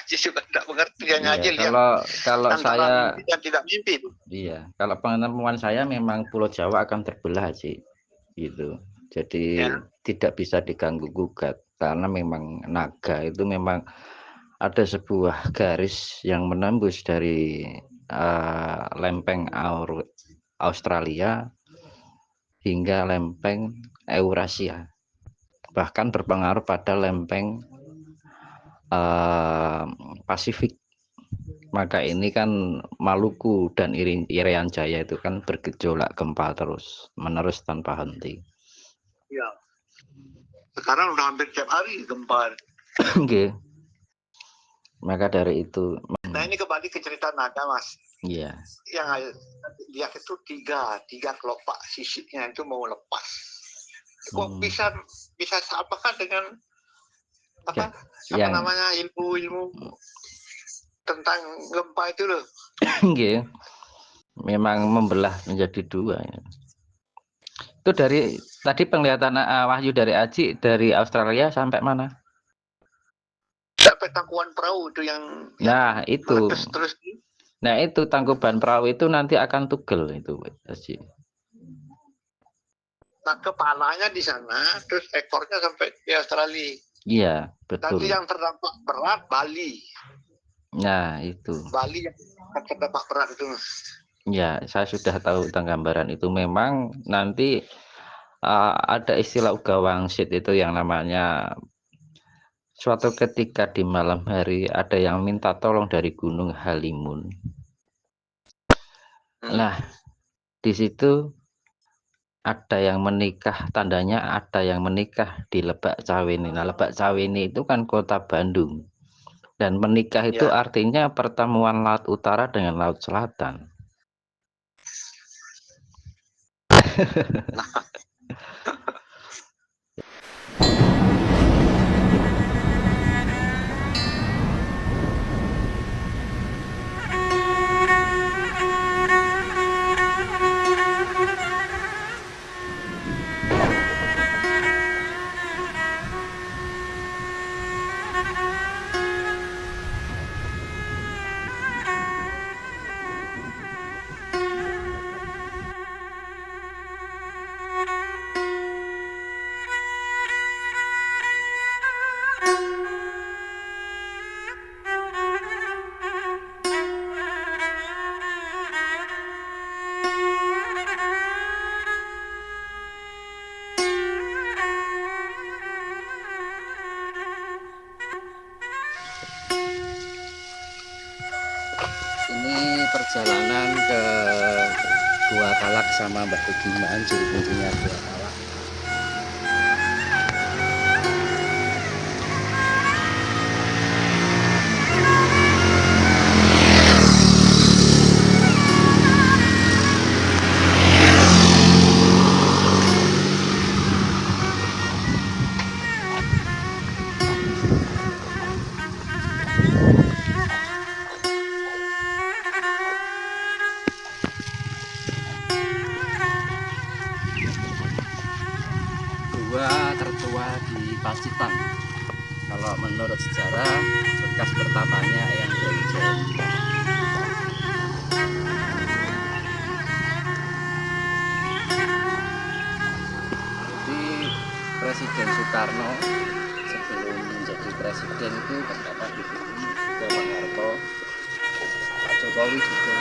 Aji juga tidak mengerti, hanya Iya, Aji lihat kalau antara saya mimpi dan tidak mimpi. iya, kalau penemuan saya memang Pulau Jawa akan terbelah sih, gitu. Jadi Ya. tidak bisa diganggu gugat karena memang naga itu memang ada sebuah garis yang menembus dari lempeng Australia hingga lempeng Eurasia, bahkan berpengaruh pada lempeng Pasifik. Maka ini kan Maluku dan Irian Jaya itu kan bergejolak gempa terus menerus tanpa henti. Ya. Sekarang udah hampir tiap hari gempa. Oke. Maka dari itu. Nah ini kembali ke cerita naga, Mas. Iya. Yang lihat itu tiga kelopak sisiknya itu mau lepas. Kok bisa samakan dengan apa namanya ilmu tentang gempa itu loh. Oke. Memang membelah menjadi dua ya. Itu dari tadi penglihatan Wahyu dari Aji dari Australia sampai mana? Sampai Tangkuban Perahu itu yang itu terus. Nah itu Tangkuban Perahu itu nanti akan tugel itu Aji. Nah kepalanya di sana, terus ekornya sampai di Australia. Iya betul. Nanti yang terdampak berat Bali. Nah itu. Bali yang terdampak berat itu. Ya, saya sudah tahu tentang gambaran itu. Memang nanti ada istilah uga wangsit itu yang namanya suatu ketika di malam hari ada yang minta tolong dari Gunung Halimun. Nah, di situ ada yang menikah, tandanya ada yang menikah di Lebak Cawini. Nah, Lebak Cawini itu kan kota Bandung. Dan menikah itu artinya pertemuan Laut Utara dengan Laut Selatan. Ini perjalanan ke Gua Talak sama Mbak Tugiman, ciri kuncinya Gua Talak. Tertua di Pacitan. Kalau menurut sejarah bekas pertamanya Eyang Gereja. Jadi Presiden Soekarno sebelum menjadi presiden itu terdapat di sini juga Pak Harto, Pak Jokowi juga.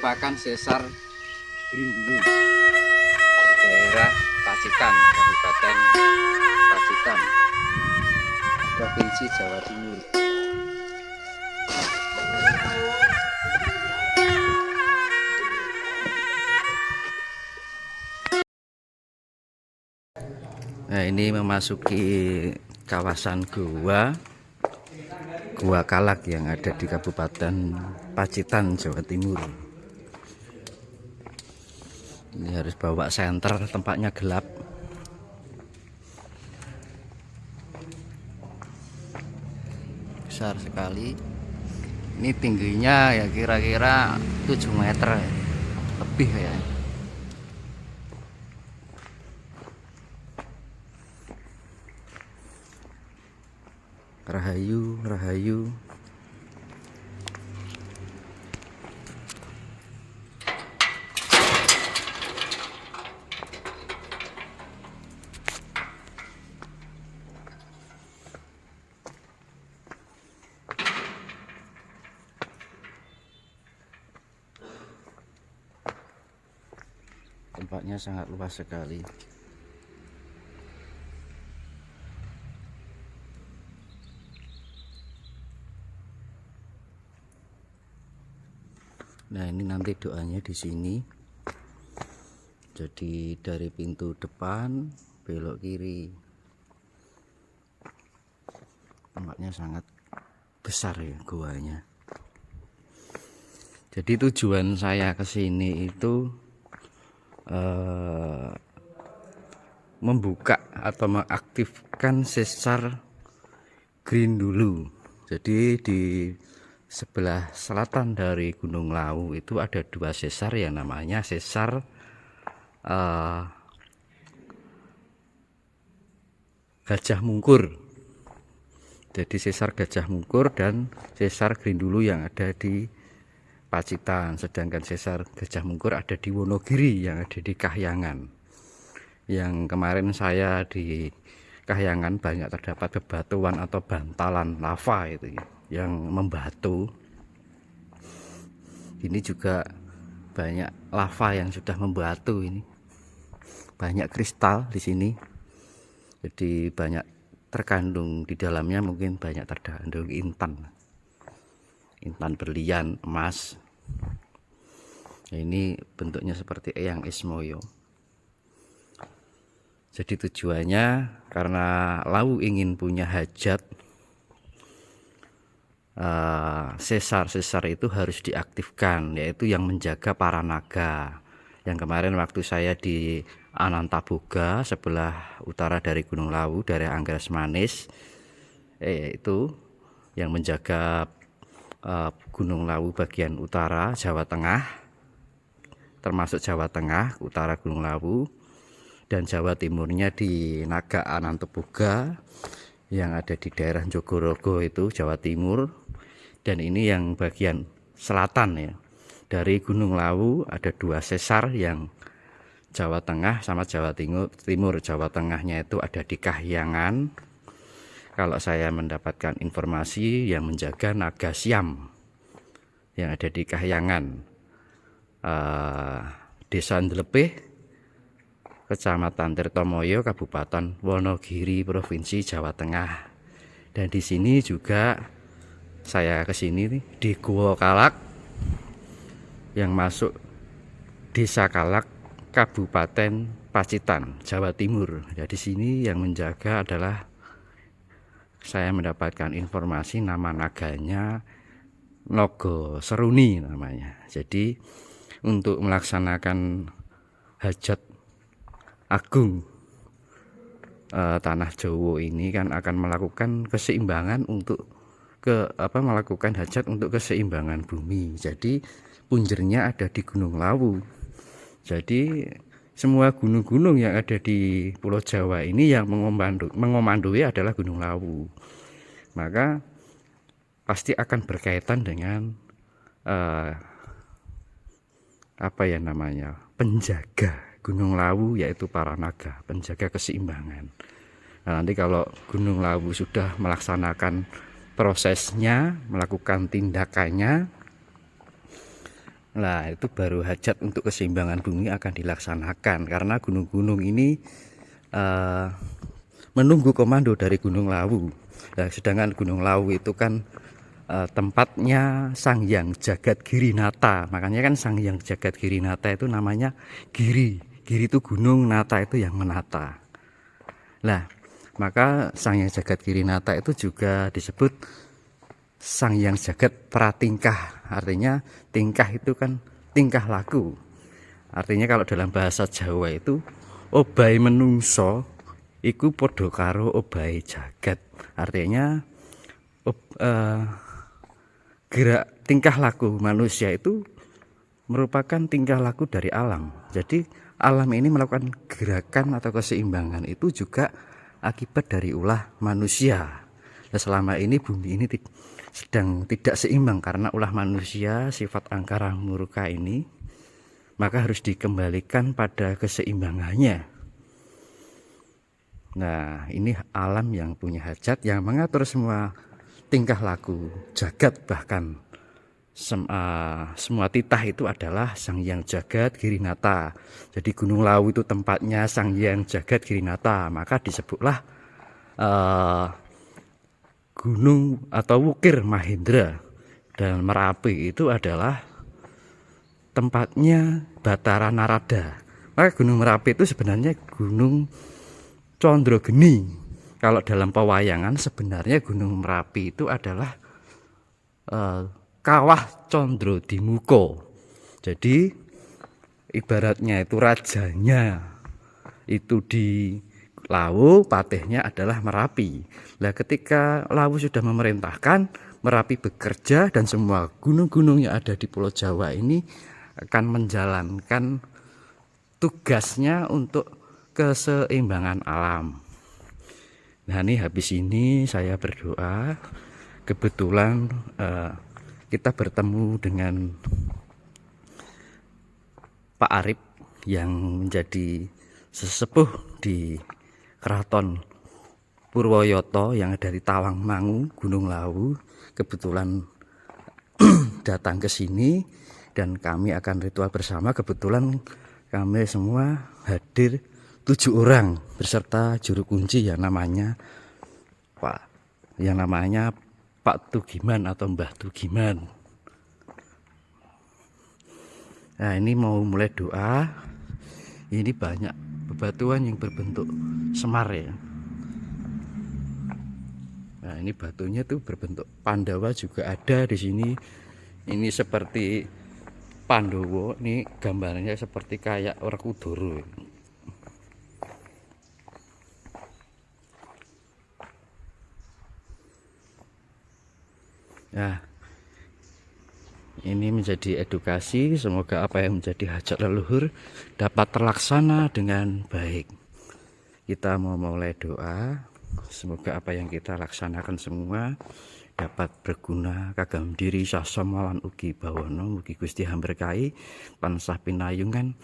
merupakan sesar Grindulu, daerah Pacitan, Kabupaten Pacitan, Provinsi Jawa Timur. Nah, ini memasuki kawasan Gua Kalak yang ada di Kabupaten Pacitan, Jawa Timur. Ini harus bawa senter, tempatnya gelap. Besar sekali. Ini tingginya ya kira-kira 7 meter ya. Lebih ya. Rahayu, rahayu. Tempatnya sangat luas sekali. Nah, ini nanti doanya di sini. Jadi dari pintu depan belok kiri. Tempatnya sangat besar ya guanya. Jadi tujuan saya ke sini itu membuka atau mengaktifkan sesar Grindulu. Jadi di sebelah selatan dari Gunung Lawu itu ada 2 sesar yang namanya sesar Gajah Mungkur. Jadi sesar Gajah Mungkur dan sesar Grindulu yang ada di Pacitan. Sedangkan sesar Gajah Mungkur ada di Wonogiri yang ada di Kahyangan. Yang kemarin saya di Kahyangan banyak terdapat bebatuan atau bantalan lava itu ya, yang membatu. Ini juga banyak lava yang sudah membatu ini. Banyak kristal di sini. Jadi banyak terkandung di dalamnya, mungkin banyak terkandung intan. Intan berlian, emas. Nah, ini bentuknya seperti eyang Ismoyo. Jadi tujuannya karena Lawu ingin punya hajat, sesar-sesar itu harus diaktifkan, yaitu yang menjaga para naga. Yang kemarin waktu saya di Anantaboga sebelah utara dari Gunung Lawu, dari Anggres Manis, itu yang menjaga Gunung Lawu bagian utara Jawa Tengah, termasuk Jawa Tengah, utara Gunung Lawu, dan Jawa Timurnya di Naga Anantaboga yang ada di daerah Jogorogo itu Jawa Timur. Dan ini yang bagian selatan ya, dari Gunung Lawu ada 2 sesar yang Jawa Tengah sama Jawa Timur. Jawa Tengahnya itu ada di Kahyangan. Kalau saya mendapatkan informasi yang menjaga Naga Siam yang ada di Kahyangan, Desa Ndelepih, Kecamatan Tirtomoyo, Kabupaten Wonogiri, Provinsi Jawa Tengah. Dan di sini juga saya ke sini di Gua Kalak yang masuk Desa Kalak, Kabupaten Pacitan, Jawa Timur. Jadi sini yang menjaga adalah, saya mendapatkan informasi nama naganya Nogo Seruni namanya. Jadi untuk melaksanakan hajat agung tanah Jawa ini kan akan melakukan keseimbangan untuk melakukan hajat untuk keseimbangan bumi. Jadi punjernya ada di Gunung Lawu. Jadi semua gunung-gunung yang ada di Pulau Jawa ini yang mengomandoi adalah Gunung Lawu. Maka pasti akan berkaitan dengan penjaga Gunung Lawu, yaitu para naga, penjaga keseimbangan. Nah, nanti kalau Gunung Lawu sudah melaksanakan prosesnya, melakukan tindakannya, Nah, itu baru hajat untuk keseimbangan bumi akan dilaksanakan karena gunung-gunung ini menunggu komando dari Gunung Lawu. Nah, sedangkan Gunung Lawu itu kan tempatnya Sang Hyang Jagat Girinata. Makanya kan Sang Hyang Jagat Girinata itu namanya Giri. Giri itu gunung, Nata itu yang menata. Nah, maka Sang Hyang Jagat Girinata itu juga disebut Sang Hyang Jagat Pratingkah. Artinya tingkah itu kan tingkah laku. Artinya kalau dalam bahasa Jawa itu obahe menungso iku padha karo obahe jagat. Artinya gerak tingkah laku manusia itu merupakan tingkah laku dari alam. Jadi alam ini melakukan gerakan atau keseimbangan itu juga akibat dari ulah manusia. Nah, selama ini bumi ini sedang tidak seimbang karena ulah manusia, sifat angkara murka ini, maka harus dikembalikan pada keseimbangannya. Nah, ini alam yang punya hajat, yang mengatur semua tingkah laku jagat, bahkan semua titah itu adalah Sang Hyang Jagat Girinata. Jadi Gunung Lawu itu tempatnya Sang Hyang Jagat Girinata, maka disebutlah gunung atau Wukir Mahendra. Dan Merapi itu adalah tempatnya Batara Narada. Maka Gunung Merapi itu sebenarnya Gunung Condrogeni. Kalau dalam pewayangan sebenarnya Gunung Merapi itu adalah Kawah Condro Dimuko. Jadi ibaratnya itu rajanya itu di Lawu, patihnya adalah Merapi. Nah, ketika Lawu sudah memerintahkan, Merapi bekerja dan semua gunung-gunung yang ada di Pulau Jawa ini akan menjalankan tugasnya untuk keseimbangan alam. Nah, ini habis ini saya berdoa, kebetulan kita bertemu dengan Pak Arif yang menjadi sesepuh di Keraton Purwoyoto yang ada di Tawangmangu, Gunung Lawu. Kebetulan datang ke sini dan kami akan ritual bersama. Kebetulan kami semua hadir 7 orang beserta juru kunci yang namanya Pak Tugiman atau Mbah Tugiman. Nah, ini mau mulai doa. Ini banyak bebatuan yang berbentuk semar ya. Nah, ini batunya tuh berbentuk Pandawa juga ada di sini. Ini seperti Pandowo. Ini gambarnya seperti kayak Werkudara. Nah, ini menjadi edukasi. Semoga apa yang menjadi hajat leluhur dapat terlaksana dengan baik. Kita mau mulai doa. Semoga apa yang kita laksanakan semua dapat berguna kagem diri sasomawan ugi bawono, mugi Gusti hamberkahi tansah pinayungan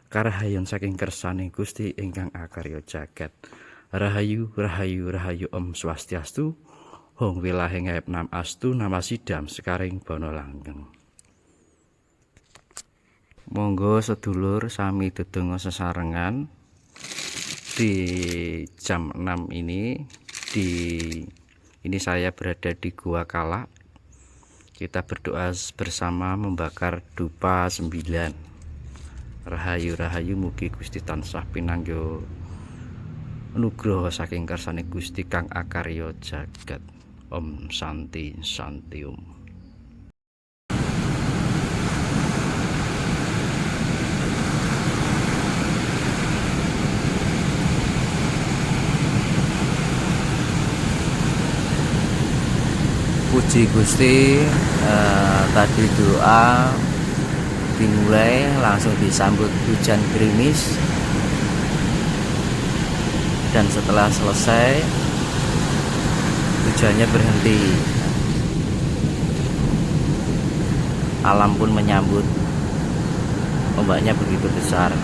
karahayon saking kersaning Gusti ingkang akarya jagat. Rahayu rahayu rahayu Om Swastiastu. Hong wilahing ngaib nam astu nama sidam sekaring bono langgeng. Monggo sedulur sami dedonga sesarengan di jam 6 ini. Ini saya berada di Gua Kalak. Kita berdoa bersama membakar dupa 9. Rahayu rahayu mugi Gusti tansah pinangga nugroho saking kersane Gusti kang akarya jagat. Om Santi Santium. Puji Gusti, tadi doa dimulai langsung disambut hujan gerimis, dan setelah selesai hujannya berhenti. Alam pun menyambut, ombaknya begitu besar.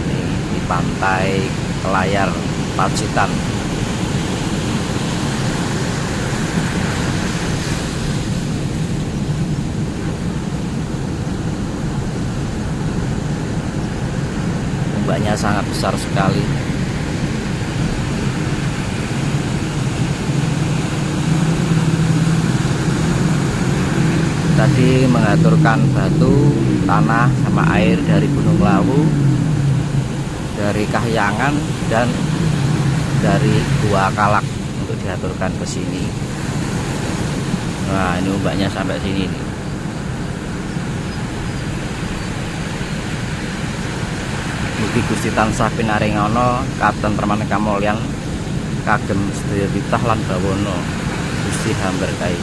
Ini di pantai Layar Pacitan. ombaknya sangat besar sekali. Tadi mengaturkan batu, tanah, sama air dari Gunung Lawu, dari Kahyangan, dan dari Gua Kalak untuk diaturkan ke sini. Nah, ini ombaknya sampai sini nih. Mugi Gusti tansah pinaringono katentreman kamulyan kagem sedaya titah lan bawana Gusti hamberkahi.